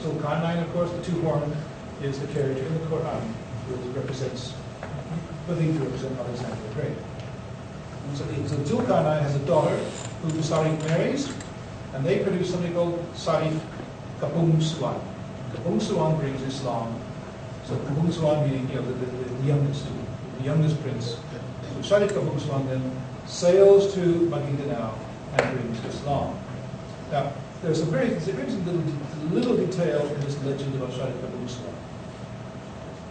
Zulkarnain, of course, the two-horn is the character in the Quran, which represents, believed to represent Alexander the Great. And so Zulkarnain has a daughter who Sarif marries, and they produce something called Sarif Kabung Suan. Kabung Suan brings Islam. So Kabung Suan meaning, the youngest prince. So Sarif Kabung Suan then sails to Madinah now and brings Islam. Now, there's a very little detail in this legend about Sarif Kabung Suan.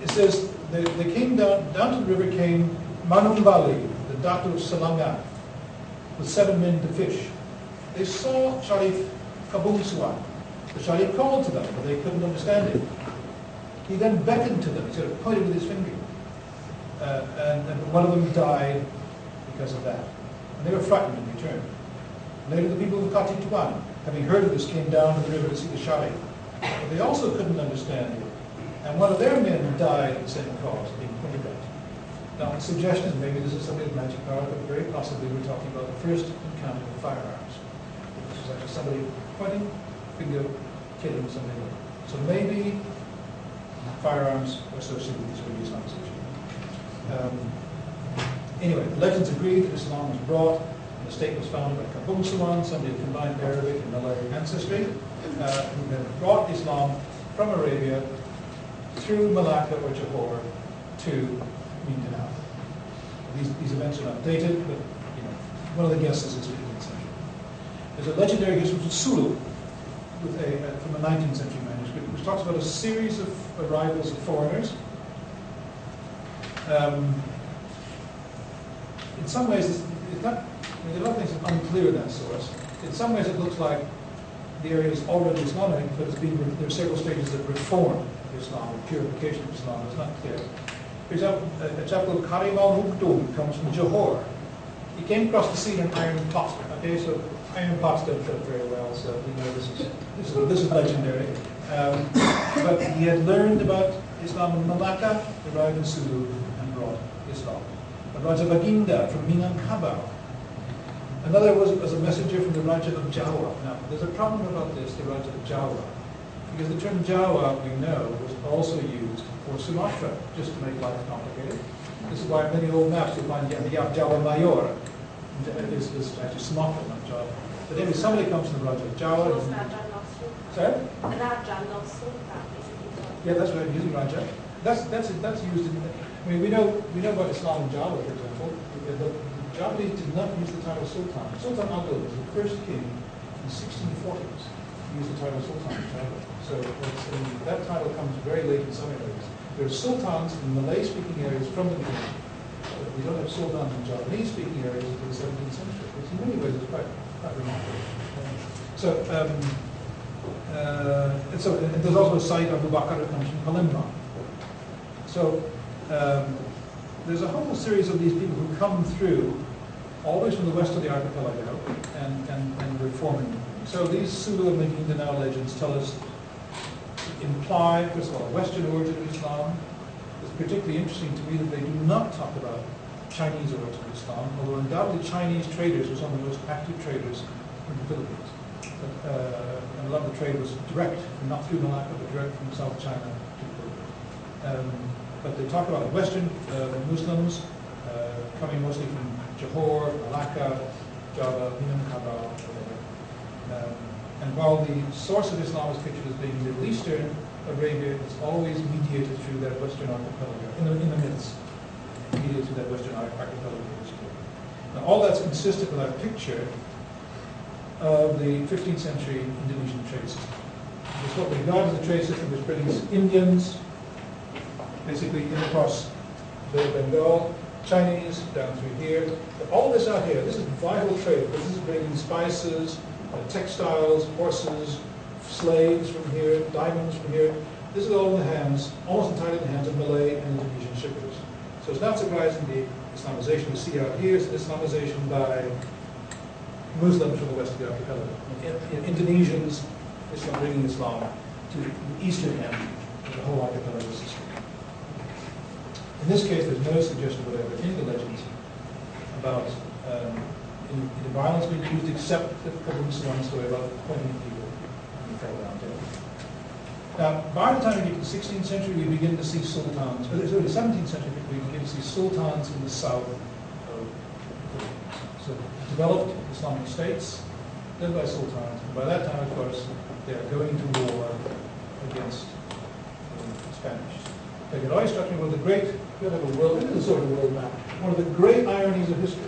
It says they came down to the river came Manumbali, the daughter of Salanga, with 7 men to fish. They saw Sarif Kabung Suan. The Sharif called to them, but they couldn't understand it. He then beckoned to them. He sort of pointed with his finger. And one of them died because of that. And they were frightened in return. Later, the people of Katituan, having heard of this, came down to the river to see the Sharif. But they also couldn't understand it. And one of their men died of the same cause, being pointed at. Now, the suggestion is maybe this is something with magic power, but very possibly we're talking about the first encounter with firearms. This is actually somebody pointing, finger, killing something. So maybe firearms are associated with this early Islamization. Anyway, the legends agree that Islam was brought, and the state was founded by Kabung Suan, somebody with combined Arabic and Malay ancestry, who then brought Islam from Arabia through Malacca or Johor to Mindanao. These events are not dated, but one of the guesses is 15th century. There's a legendary history from Sulu, from a 19th century manuscript, which talks about a series of arrivals of foreigners. In some ways, it's not, there are a lot of things that are unclear in that source. In some ways, it looks like the area is already Islamic, but there are several stages of reform of Islam, or purification of Islam. It's not clear. For example, a chap called Karim al-Hukdum comes from Johor. He came across the sea in an iron pot. Okay, so iron pots don't fit very well, so we know this is legendary. But he had learned about Islam in Malacca, arrived in Sulu, and brought Islam. And Raja Baginda from Minangkabau. Another was a messenger from the Raja of Jawa. Now, there's a problem about this, the Raja of Jawa, because the term Jawa, we know, was also used for Sumatra, just to make life complicated. This is why many old maps you'll find Jawa Mayor is actually Sumatra, not Java. But anyway, somebody comes from the Raja of Jawa. Sorry? Yeah, that's right, using Raja. That's used in, I mean, we know about Islam in Java, for example. The Javanese did not use the title Sultan. Sultan Agil was the first king in the 1640s to use the title Sultan in Java. So that title comes very late in some areas. There are sultans in Malay-speaking areas from the beginning. We don't have sultans in Javanese-speaking areas until the 17th century, which in many ways is quite remarkable. And there's also Sayyid Abu Bakr who comes from Palembang. So there's a whole series of these people who come through, always from the west of the archipelago, and reforming. So these Sulu and Mindanao legends tell us, imply, first of all, a Western origin of Islam. It's particularly interesting to me that they do not talk about Chinese origin of Islam, although undoubtedly Chinese traders were some of the most active traders in the Philippines. And a lot of the trade was direct, not through Malacca, but direct from South China to the Philippines. But they talk about Western Muslims coming mostly from Johor, Malacca, Java, Minangkabau, whatever. And while the source of Islam is pictured as being Middle Eastern, Arabia is always mediated through that Western archipelago, in the myths, mediated through that Western archipelago. Now, all that's consistent with our picture of the 15th century Indonesian trade system. It's what we regard as a trade system which brings Indians, basically in across Bay of Bengal, Chinese down through here. But all this out here, this is vital trade, because this is bringing spices, textiles, horses, slaves from here, diamonds from here. This is all in the hands, almost entirely in the hands of Malay and Indonesian shippers. So it's not surprising the Islamization we see out here is Islamization by Muslims from the west of the archipelago. Indonesians, bringing Islam to the eastern end of the whole archipelago system. In this case, there's no suggestion whatever in the legends about the violence being used, except the Kabung Suan story about pointing at people and fall down dead. Now, by the time we get to the 16th century, we begin to see sultans. Well, the 17th century, we begin to see sultans in the south of so developed Islamic states, led by sultans. And by that time, of course, they are going to war against the Spanish. Like it always struck me, one of the great, we have a world, it is a sort of world map, one of the great ironies of history.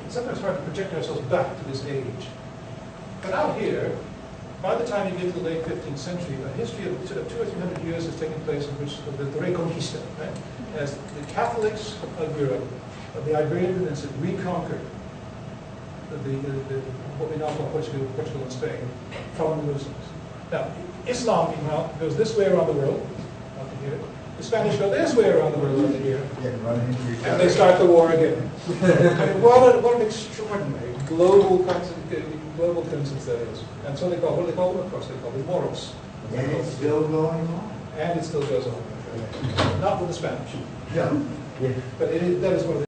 It's sometimes hard to project ourselves back to this age. But out here, by the time you get to the late 15th century, a history of sort of 200 or 300 years has taken place in which the Reconquista, right? As the Catholics of Europe, of the Iberian Peninsula, reconquered what we now call Portugal and Spain from the Muslims. Now, Islam, meanwhile, goes this way around the world, out to here. The Spanish go this way around the world, out to here. And they start the war again. I mean, what an extraordinary global coincidence that is. And so they call, what do they call them? Of course, they call them Moros. And it's still going on. And it still goes on. Not with the Spanish. No. But that is one of the